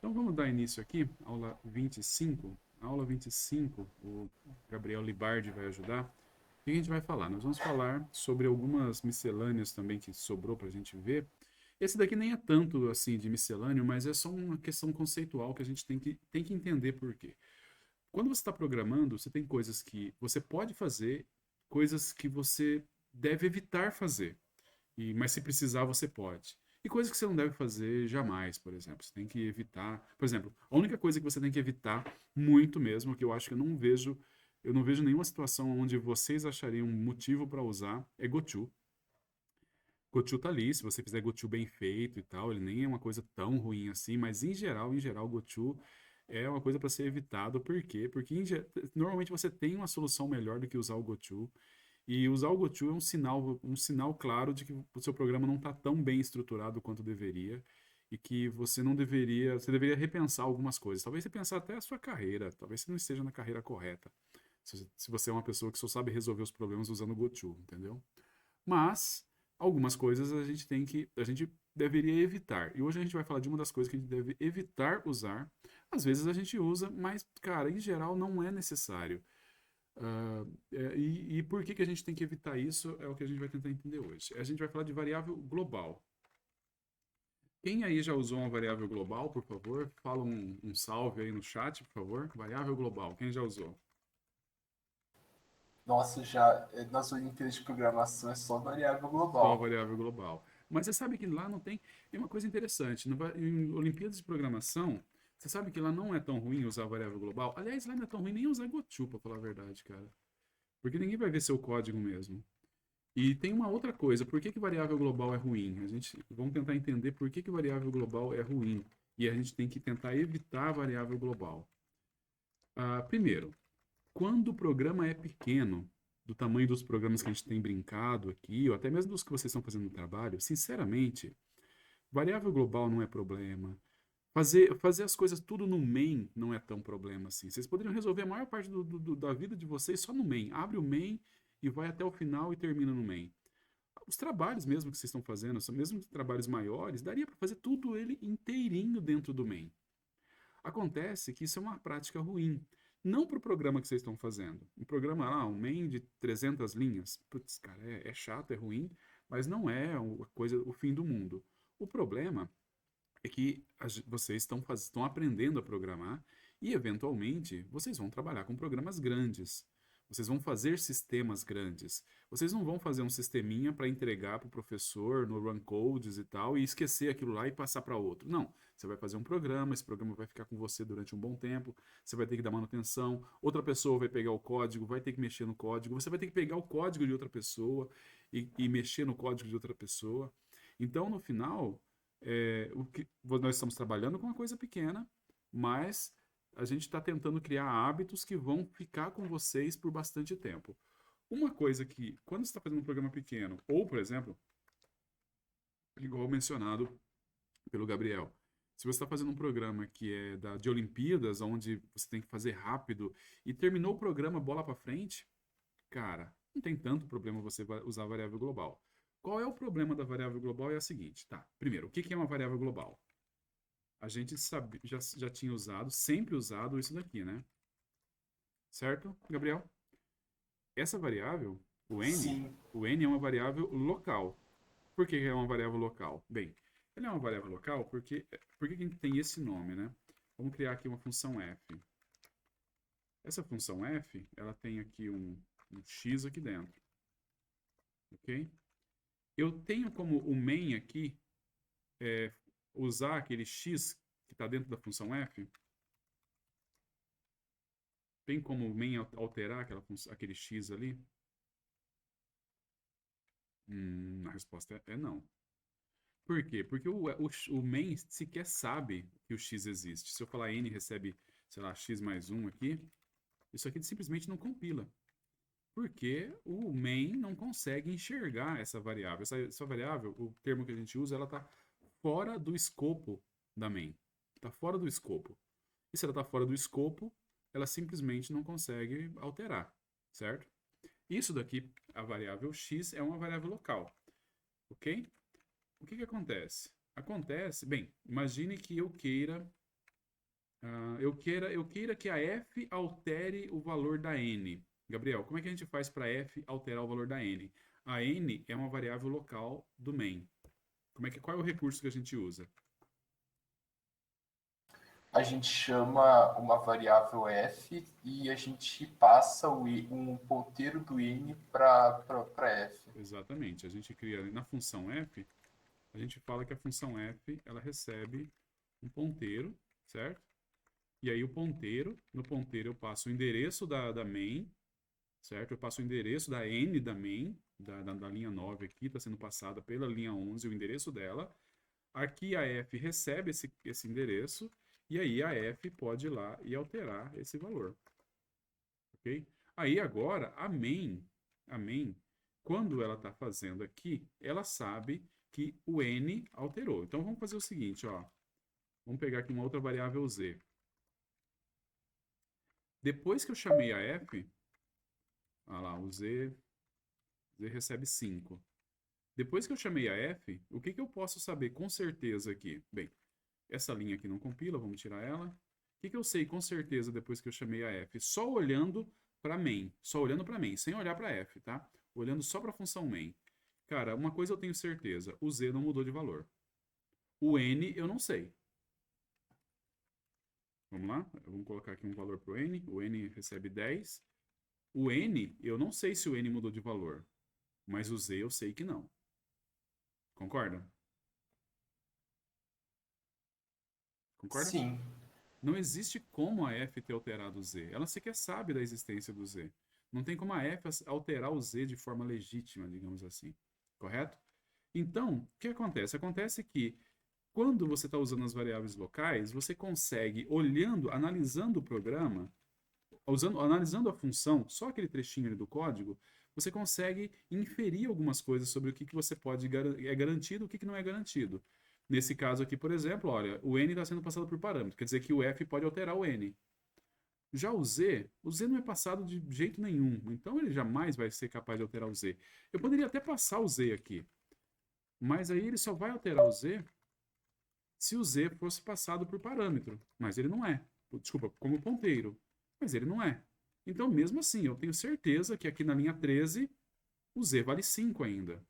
Então vamos dar início aqui, aula 25. A aula 25, o Gabriel Libardi vai ajudar. O que a gente vai falar? Nós vamos falar sobre algumas miscelâneas também que sobrou para a gente ver. Esse daqui nem é tanto assim de miscelâneo, mas é só uma questão conceitual que a gente tem que entender por quê. Quando você está programando, você tem coisas que você pode fazer, coisas que você deve evitar fazer. Mas se precisar, você pode. E coisas que você não deve fazer jamais, por exemplo. Você tem que evitar. Por exemplo, a única coisa que você tem que evitar, muito mesmo, que eu acho que eu não vejo nenhuma situação onde vocês achariam um motivo para usar, é Gochu. Gochu tá ali, se você fizer Gochu bem feito e tal, ele nem é uma coisa tão ruim assim, mas em geral, Gochu é uma coisa para ser evitado. Por quê? Porque normalmente você tem uma solução melhor do que usar o Gochu. E usar o Gochu é um sinal claro de que o seu programa não está tão bem estruturado quanto deveria e que você deveria repensar algumas coisas. Talvez repensar até a sua carreira, talvez você não esteja na carreira correta. Se você é uma pessoa que só sabe resolver os problemas usando o Gochu, entendeu? Mas algumas coisas a gente deveria evitar. E hoje a gente vai falar de uma das coisas que a gente deve evitar usar. Às vezes a gente usa, mas, cara, em geral não é necessário. E por que a gente tem que evitar isso é o que a gente vai tentar entender hoje. A gente vai falar de variável global. Quem aí já usou uma variável global, por favor? Fala um salve aí no chat, por favor. Variável global, quem já usou? Nossa, já nas Olimpíadas de Programação é só variável Só a global. variável global. Mas você sabe que lá não tem. Tem uma coisa interessante. Em Olimpíadas de Programação, você sabe que lá não é tão ruim usar a variável global? Aliás, lá não é tão ruim nem usar Gochu, pra falar a verdade, cara. Porque ninguém vai ver seu código mesmo. E tem uma outra coisa, por que que variável global é ruim? Vamos tentar entender por que que variável global é ruim. E a gente tem que tentar evitar a variável global. Primeiro, quando o programa é pequeno, do tamanho dos programas que a gente tem brincado aqui, ou até mesmo dos que vocês estão fazendo no trabalho, sinceramente, variável global não é problema. Fazer as coisas tudo no main não é tão problema assim. Vocês poderiam resolver a maior parte da vida de vocês só no main. Abre o main e vai até o final e termina no main. Os trabalhos mesmo que vocês estão fazendo, são mesmo trabalhos maiores, daria para fazer tudo ele inteirinho dentro do main. Acontece que isso é uma prática ruim. Não para o programa que vocês estão fazendo. Um programa lá, um main de 300 linhas, putz, cara, é chato, é ruim, mas não é o fim do mundo. O problema é que vocês estão aprendendo a programar e, eventualmente, vocês vão trabalhar com programas grandes. Vocês vão fazer sistemas grandes. Vocês não vão fazer um sisteminha para entregar para o professor no run codes e tal e esquecer aquilo lá e passar para outro. Não. Você vai fazer um programa, esse programa vai ficar com você durante um bom tempo, você vai ter que dar manutenção, outra pessoa vai pegar o código, vai ter que mexer no código, você vai ter que pegar o código de outra pessoa e mexer no código de outra pessoa. Então, no final, nós estamos trabalhando com uma coisa pequena, mas a gente está tentando criar hábitos que vão ficar com vocês por bastante tempo. Uma coisa que, quando você está fazendo um programa pequeno, ou, por exemplo, igual mencionado pelo Gabriel, se você está fazendo um programa que é de Olimpíadas, onde você tem que fazer rápido e terminou o programa bola para frente, cara, não tem tanto problema você usar a variável global. Qual é o problema da variável global? É a seguinte, tá? Primeiro, o que é uma variável global? A gente já tinha usado, sempre usado isso daqui, né? Certo, Gabriel? Essa variável, o n, Sim, o n é uma variável local. Por que é uma variável local? Bem, ela é uma variável local porque a gente tem esse nome, né? Vamos criar aqui uma função f. Essa função f, ela tem aqui um x aqui dentro, ok? Eu tenho como o main aqui usar aquele x que está dentro da função f. Tem como o main alterar aquele x ali? A resposta é não. Por quê? Porque o main sequer sabe que o x existe. Se eu falar n recebe, sei lá, x mais um aqui, isso aqui simplesmente não compila. Porque o main não consegue enxergar essa variável. Essa variável, o termo que a gente usa, ela está fora do escopo da main. Está fora do escopo. E se ela está fora do escopo, ela simplesmente não consegue alterar, certo? Isso daqui, a variável x, é uma variável local, ok? O que que acontece? Acontece, bem, imagine que eu queira Eu queira que a f altere o valor da n. Gabriel, como é que a gente faz para f alterar o valor da n? A n é uma variável local do main. Qual é o recurso que a gente usa? A gente chama uma variável f e a gente passa um ponteiro do n para f. Exatamente. A gente cria na função f, a gente fala que a função f ela recebe um ponteiro, certo? E aí no ponteiro eu passo o endereço da main, certo? Eu passo o endereço da n da main, da linha 9 aqui, está sendo passada pela linha 11, o endereço dela. Aqui a f recebe esse endereço, e aí a f pode ir lá e alterar esse valor. Ok? Aí agora a main, quando ela está fazendo aqui, ela sabe que o n alterou. Então vamos fazer o seguinte, ó. Vamos pegar aqui uma outra variável z. Depois que eu chamei a f, olha lá, z recebe 5. Depois que eu chamei a f, o que eu posso saber com certeza aqui? Bem, essa linha aqui não compila, vamos tirar ela. O que eu sei com certeza depois que eu chamei a f? Só olhando para main, sem olhar para f, tá? Olhando só para a função main. Cara, uma coisa eu tenho certeza, o z não mudou de valor. O n eu não sei. Vamos lá? Vamos colocar aqui um valor para o n. O n recebe 10. O n, eu não sei se o n mudou de valor. Mas o z eu sei que não. Concorda? Concorda? Sim. Não existe como a f ter alterado o z. Ela sequer sabe da existência do z. Não tem como a f alterar o z de forma legítima, digamos assim. Correto? Então, o que acontece? Acontece que quando você está usando as variáveis locais, você consegue, olhando, analisando o programa, analisando a função, só aquele trechinho ali do código, você consegue inferir algumas coisas sobre o que você pode é garantido e o que não é garantido. Nesse caso aqui, por exemplo, olha, o n está sendo passado por parâmetro, quer dizer que o f pode alterar o n. Já o z não é passado de jeito nenhum, então ele jamais vai ser capaz de alterar o z. Eu poderia até passar o z aqui, mas aí ele só vai alterar o z se o z fosse passado por parâmetro, mas ele não é. Desculpa, como ponteiro, mas ele não é. Então, mesmo assim, eu tenho certeza que aqui na linha 13, o z vale 5 ainda,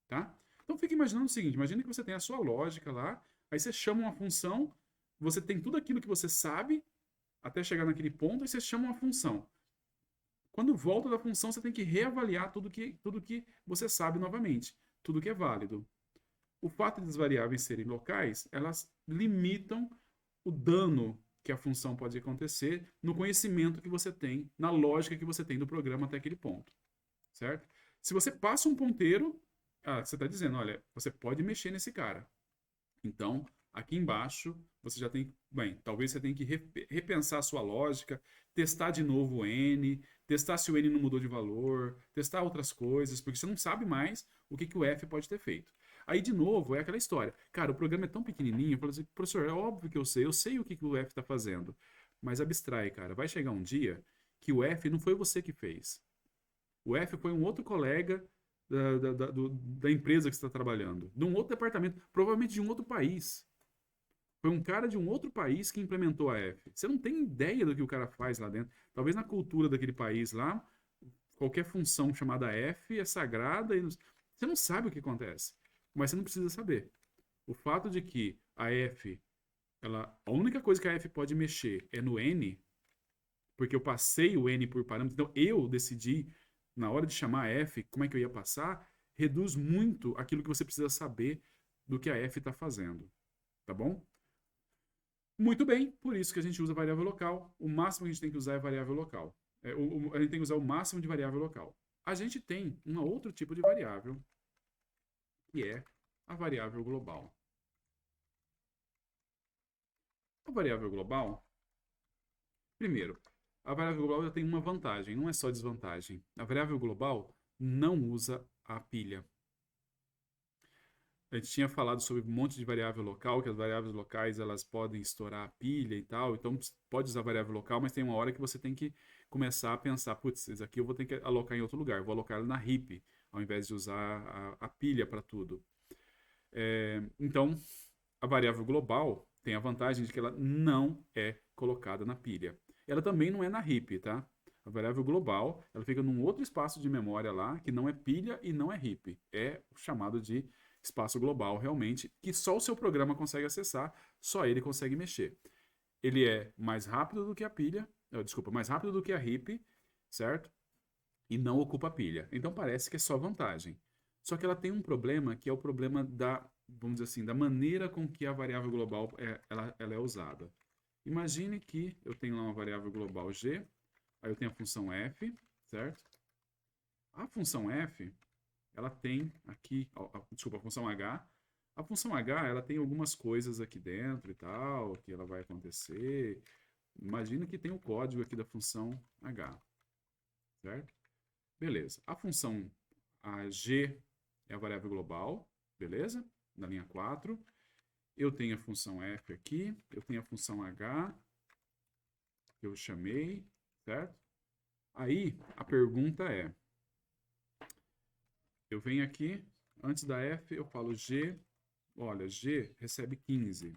tá? Então, fica imaginando o seguinte, imagine que você tem a sua lógica lá, aí você chama uma função, você tem tudo aquilo que você sabe, até chegar naquele ponto, e você chama uma função. Quando volta da função, você tem que reavaliar tudo que você sabe novamente, tudo que é válido. O fato das variáveis serem locais, elas limitam o dano que a função pode acontecer no conhecimento que você tem, na lógica que você tem do programa até aquele ponto, certo? Se você passa um ponteiro, você está dizendo, olha, você pode mexer nesse cara. Então, aqui embaixo, você já tem, bem, talvez você tenha que repensar a sua lógica, testar de novo o n, testar se o n não mudou de valor, testar outras coisas, porque você não sabe mais o que o f pode ter feito. Aí, de novo, é aquela história. Cara, o programa é tão pequenininho, eu falo assim, professor, é óbvio que eu sei o que o F está fazendo. Mas abstrai, cara. Vai chegar um dia que o F não foi você que fez. O F foi um outro colega da empresa que você está trabalhando, de um outro departamento, provavelmente de um outro país. Foi um cara de um outro país que implementou a F. Você não tem ideia do que o cara faz lá dentro. Talvez na cultura daquele país lá, qualquer função chamada F é sagrada e você não sabe o que acontece. Mas você não precisa saber. O fato de que a F, a única coisa que a F pode mexer é no N, porque eu passei o N por parâmetro, então eu decidi, na hora de chamar a F, como é que eu ia passar, reduz muito aquilo que você precisa saber do que a F está fazendo. Tá bom? Muito bem, por isso que a gente usa variável local. O máximo que a gente tem que usar é variável local. A gente tem que usar o máximo de variável local. A gente tem um outro tipo de variável, que é a variável global. A variável global, primeiro, a variável global já tem uma vantagem, não é só desvantagem. A variável global não usa a pilha. A gente tinha falado sobre um monte de variável local, que as variáveis locais elas podem estourar a pilha e tal, então pode usar variável local, mas tem uma hora que você tem que começar a pensar, putz, isso aqui eu vou ter que alocar em outro lugar, vou alocar na heap, ao invés de usar a pilha para tudo. Então, a variável global, tem a vantagem de que ela não é colocada na pilha. Ela também não é na heap, tá? A variável global, ela fica num outro espaço de memória lá, que não é pilha e não é heap. É o chamado de espaço global, realmente, que só o seu programa consegue acessar, só ele consegue mexer. Ele é mais rápido do que a pilha, desculpa, mais rápido do que a heap, certo? E não ocupa pilha. Então parece que é só vantagem. Só que ela tem um problema que é o problema da, vamos dizer assim, da maneira com que a variável global ela é usada. Imagine que eu tenho lá uma variável global g, aí eu tenho a função f, certo? A função f, ela tem aqui, desculpa, a função h. A função h, ela tem algumas coisas aqui dentro e tal, que ela vai acontecer. Imagina que tem o código aqui da função h, certo? Beleza. A função a g é a variável global, beleza? Na linha 4. Eu tenho a função f aqui, eu tenho a função h, que eu chamei, certo? Aí, a pergunta é, eu venho aqui, antes da f, eu falo g, olha, g recebe 15.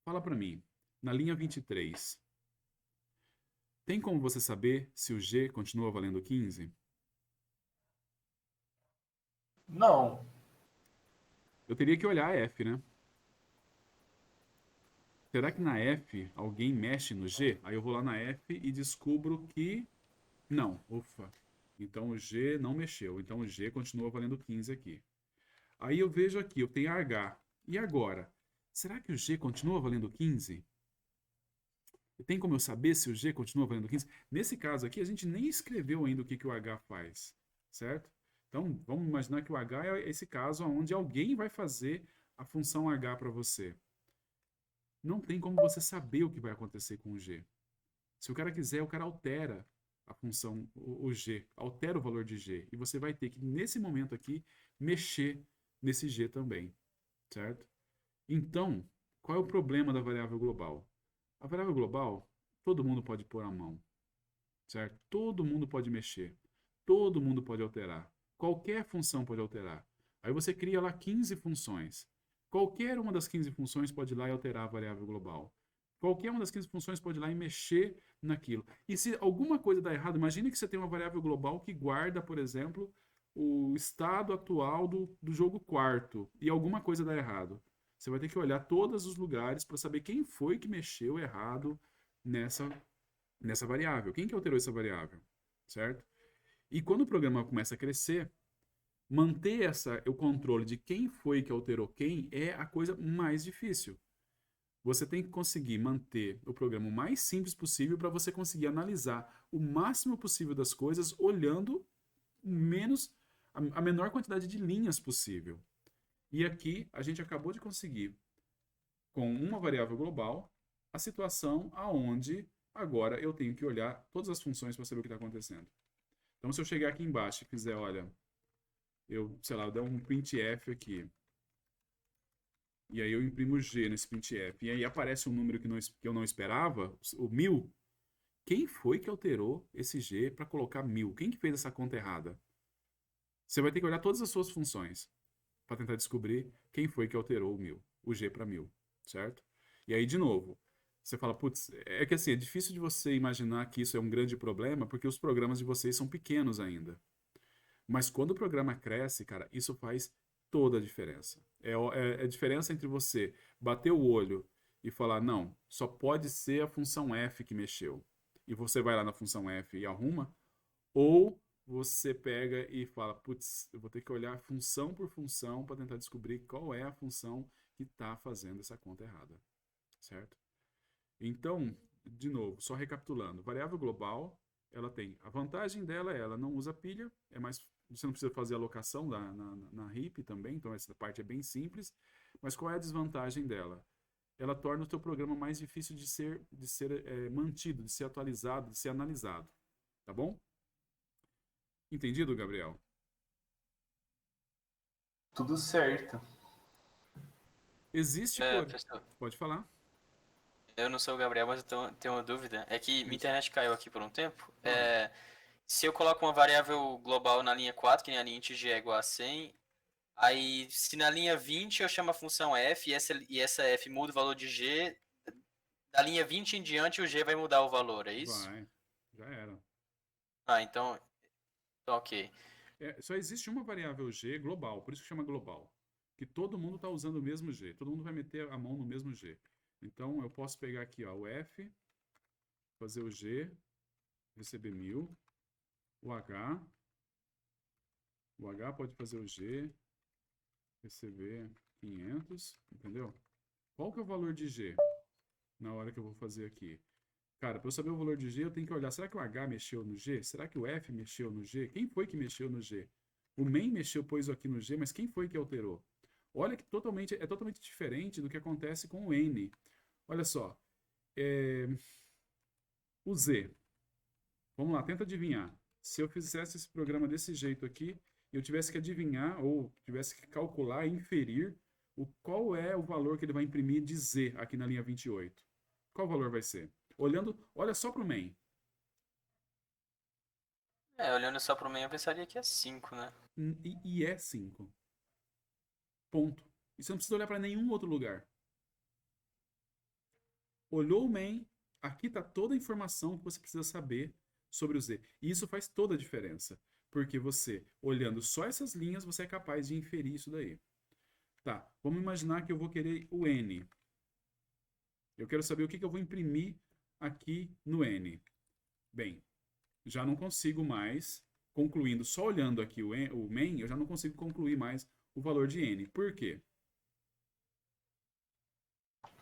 Fala para mim, na linha 23, tem como você saber se o g continua valendo 15? Não. Eu teria que olhar a f, né? Será que na F alguém mexe no G? Aí eu vou lá na F e descubro que não. Ufa. Então o G não mexeu. Então o G continua valendo 15 aqui. Aí eu vejo aqui, eu tenho H. E agora? Será que o G continua valendo 15? Tem como eu saber se o G continua valendo 15? Nesse caso aqui, a gente nem escreveu ainda o que o H faz, certo? Então, vamos imaginar que o H é esse caso onde alguém vai fazer a função H para você. Não tem como você saber o que vai acontecer com o G. Se o cara quiser, o cara altera a função, o G, altera o valor de G. E você vai ter que, nesse momento aqui, mexer nesse G também, certo? Então, qual é o problema da variável global? A variável global, todo mundo pode pôr a mão, certo? Todo mundo pode mexer, todo mundo pode alterar. Qualquer função pode alterar. Aí você cria lá 15 funções. Qualquer uma das 15 funções pode ir lá e alterar a variável global. Qualquer uma das 15 funções pode ir lá e mexer naquilo. E se alguma coisa dá errado, imagine que você tem uma variável global que guarda, por exemplo, o estado atual do jogo quarto e alguma coisa dá errado. Você vai ter que olhar todos os lugares para saber quem foi que mexeu errado nessa variável. Quem que alterou essa variável, certo? E quando o programa começa a crescer, manter o controle de quem foi que alterou quem é a coisa mais difícil. Você tem que conseguir manter o programa o mais simples possível para você conseguir analisar o máximo possível das coisas olhando a menor quantidade de linhas possível. E aqui a gente acabou de conseguir, com uma variável global, a situação aonde agora eu tenho que olhar todas as funções para saber o que está acontecendo. Então, se eu chegar aqui embaixo e fizer, olha, sei lá, eu der um printf aqui, e aí eu imprimo G nesse printf, e aí aparece um número que eu não esperava, o 1000, quem foi que alterou esse G para colocar 1000? Quem que fez essa conta errada? Você vai ter que olhar todas as suas funções para tentar descobrir quem foi que alterou o G para 1000, certo? E aí, de novo, você fala, putz, é que assim, é difícil de você imaginar que isso é um grande problema porque os programas de vocês são pequenos ainda. Mas quando o programa cresce, cara, isso faz toda a diferença. É a diferença entre você bater o olho e falar, não, só pode ser a função f que mexeu. E você vai lá na função f e arruma, ou você pega e fala, putz, eu vou ter que olhar função por função para tentar descobrir qual é a função que está fazendo essa conta errada, certo? Então, de novo, só recapitulando, variável global, ela tem, a vantagem dela é ela não usa pilha, você não precisa fazer alocação na heap também, então essa parte é bem simples, mas qual é a desvantagem dela? Ela torna o teu programa mais difícil de ser mantido, de ser atualizado, de ser analisado, tá bom? Entendido, Gabriel? Tudo certo. Existe, Pessoal, pode falar. eu não sou o Gabriel, mas eu tenho uma dúvida. É que minha Isso. internet caiu aqui por um tempo. Fala. Se eu coloco uma variável global na linha 4, que nem a linha int g é igual a 100, Aí, se na linha 20 eu chamo a função f e essa f muda o valor de g, da linha 20 em diante o g vai mudar o valor, é isso? Vai, já era. Ah, então ok. Só existe uma variável g global, por isso que chama global. Que todo mundo está usando o mesmo g. Todo mundo vai meter a mão no mesmo g. Então eu posso pegar aqui ó, o f, fazer o g, receber 1000, o h pode fazer o g, receber 500, entendeu? Qual que é o valor de g na hora que eu vou fazer aqui? Cara, para eu saber o valor de G, eu tenho que olhar, será que o H mexeu no G? Será que o F mexeu no G? Quem foi que mexeu no G? O main mexeu, pôs aqui no G, mas quem foi que alterou? Olha que é totalmente diferente do que acontece com o N. Olha só, o Z. Vamos lá, tenta adivinhar. Se eu fizesse esse programa desse jeito aqui, eu tivesse que adivinhar, ou tivesse que calcular, inferir, qual é o valor que ele vai imprimir de Z aqui na linha 28. Qual valor vai ser? Olha só para o main. Olhando só pro meio eu pensaria que é 5, né? E é 5. Ponto. E você não precisa olhar para nenhum outro lugar. Olhou o main, aqui está toda a informação que você precisa saber sobre o Z. E isso faz toda a diferença. Porque você, olhando só essas linhas, você é capaz de inferir isso daí. Tá, vamos imaginar que eu vou querer o N. Eu quero saber o que eu vou imprimir aqui no N. Bem, já não consigo mais, concluindo, só olhando aqui o main, eu já não consigo concluir mais o valor de N. Por quê?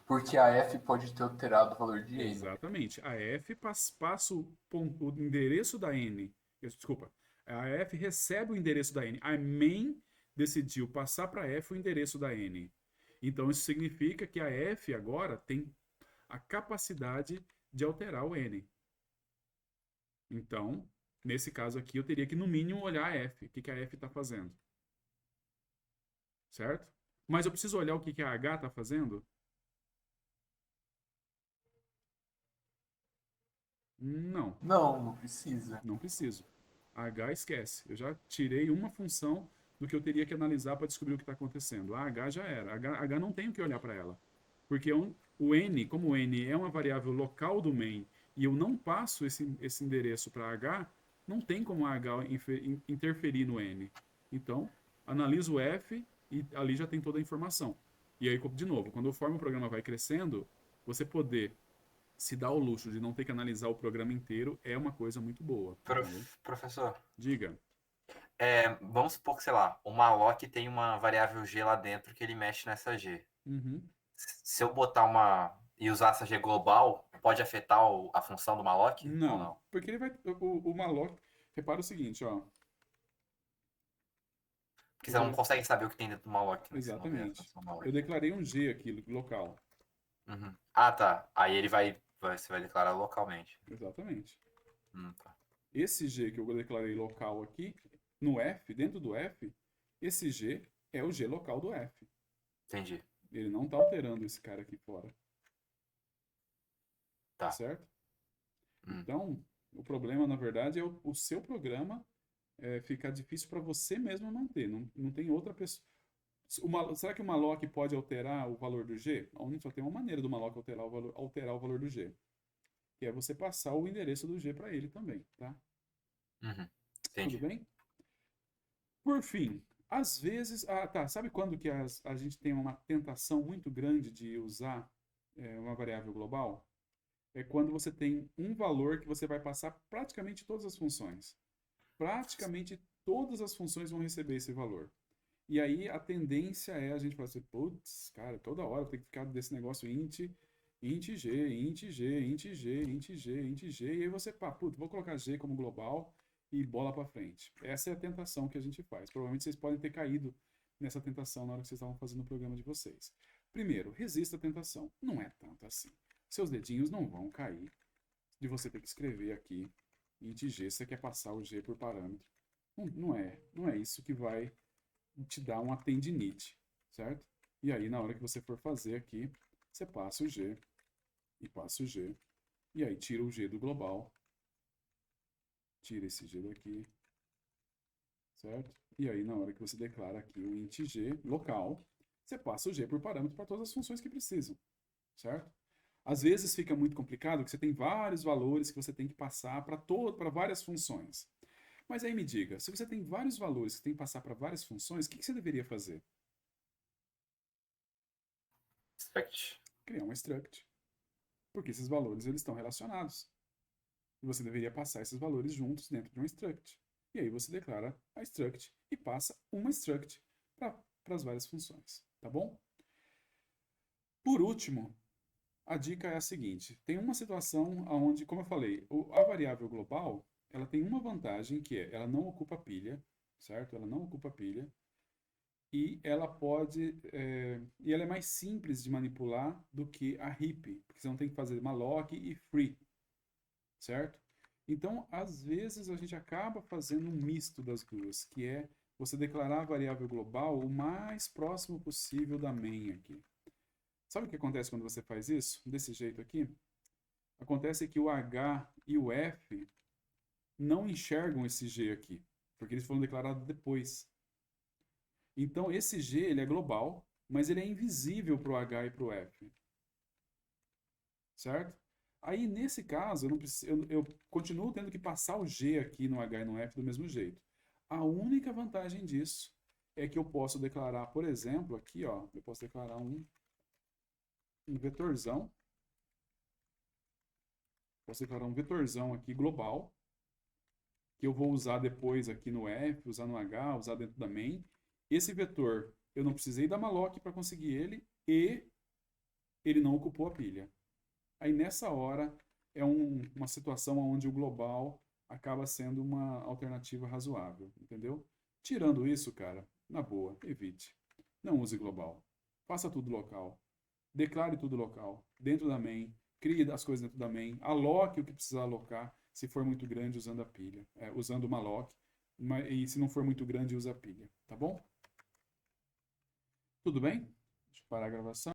Porque a f pode ter alterado o valor de n. Exatamente. A F passa o endereço da N. Desculpa. A F recebe o endereço da N. A main decidiu passar para a F o endereço da N. Então isso significa que a F agora tem a capacidade de alterar o N. Então, nesse caso aqui, eu teria que, no mínimo, olhar a F. O que a F está fazendo. Certo? Mas eu preciso olhar o que a H está fazendo? Não, Não precisa. não preciso. A H esquece. Eu já tirei uma função do que eu teria que analisar para descobrir o que está acontecendo. A H já era. A H não tem o que olhar para ela. Porque o N, como o N é uma variável local do main e eu não passo esse endereço para H, não tem como a H interferir no N. Então, analiso o F e ali já tem toda a informação. E aí, de novo, quando conforme o programa vai crescendo, você poder se dar o luxo de não ter que analisar o programa inteiro é uma coisa muito boa. Entendeu? Professor, Diga. vamos supor que, sei lá, o malloc tem uma variável G lá dentro que ele mexe nessa G. Uhum. Se eu botar e usar essa G global, pode afetar a função do malloc? Ou Não, não? porque ele vai. O malloc. Repara o seguinte, ó. Porque você não consegue saber o que tem dentro do malloc, né? Se não vê a Exatamente. função do malloc. Eu declarei um G aqui, local. Uhum. Ah, tá. Aí ele você vai declarar localmente. Exatamente. Tá. Esse G que eu declarei local aqui, no F, dentro do F, esse G é o G local do F. Entendi. Ele não está alterando esse cara aqui fora. Tá. Certo? Hum. Então, o problema, na verdade, é o seu programa ficar difícil para você mesmo manter. Não tem outra pessoa. Será que o malloc pode alterar o valor do G? Só tem uma maneira do malloc alterar o valor do G. Que é você passar o endereço do G para ele também, tá? Uhum. Tudo Entendi. bem? Por fim, às vezes... Ah, tá. Sabe quando que a gente tem uma tentação muito grande de usar uma variável global? É quando você tem um valor que você vai passar praticamente todas as funções. Praticamente todas as funções vão receber esse valor. E aí a tendência é a gente falar assim, putz, cara, toda hora tem que ficar desse negócio int g, int g, int g, int g, int g, e aí você, putz, vou colocar g como global e bola para frente. Essa é a tentação que a gente faz. Provavelmente vocês podem ter caído nessa tentação na hora que vocês estavam fazendo o programa de vocês. Primeiro, resista à tentação. Não é tanto assim. Seus dedinhos não vão cair de você ter que escrever aqui int g, você quer passar o g por parâmetro. Não é isso que vai te dar uma tendinite, certo? E aí, na hora que você for fazer aqui, você passa o G e passa o G, e aí tira o G do global, tira esse G daqui, certo? E aí, na hora que você declara aqui o int g local, você passa o g por parâmetro para todas as funções que precisam, certo? Às vezes fica muito complicado, porque você tem vários valores que você tem que passar para várias funções. Mas aí me diga, se você tem vários valores que tem que passar para várias funções, o que você deveria fazer? Struct. Criar um struct. Porque esses valores eles estão relacionados. E você deveria passar esses valores juntos dentro de um struct. E aí você declara a struct e passa uma struct para as várias funções, tá bom? Por último, a dica é a seguinte: tem uma situação onde, como eu falei, a variável global ela tem uma vantagem que é ela não ocupa pilha, certo? Ela não ocupa pilha e ela e ela é mais simples de manipular do que a heap, porque você não tem que fazer malloc e free, certo? Então, às vezes a gente acaba fazendo um misto das duas, que é você declarar a variável global o mais próximo possível da main aqui. Sabe o que acontece quando você faz isso? Desse jeito aqui? Acontece que o H e o F não enxergam esse G aqui, porque eles foram declarados depois. Então, esse G ele é global, mas ele é invisível para o H e para o F. Certo? Aí, nesse caso, eu continuo tendo que passar o G aqui no H e no F do mesmo jeito. A única vantagem disso é que eu posso declarar, por exemplo, aqui, ó, eu posso declarar um vetorzão. Posso declarar um vetorzão aqui global, que eu vou usar depois aqui no F, usar no H, usar dentro da main. Esse vetor, eu não precisei da malloc para conseguir ele e ele não ocupou a pilha. Aí nessa hora é uma situação onde o global acaba sendo uma alternativa razoável, entendeu? Tirando isso, cara, na boa, evite. Não use global. Faça tudo local. Declare tudo local, dentro da main. Crie as coisas dentro da main. Aloque o que precisar alocar, se for muito grande, usando a pilha. Usando o malloc. E se não for muito grande, usa a pilha. Tá bom? Tudo bem? Deixa eu parar a gravação.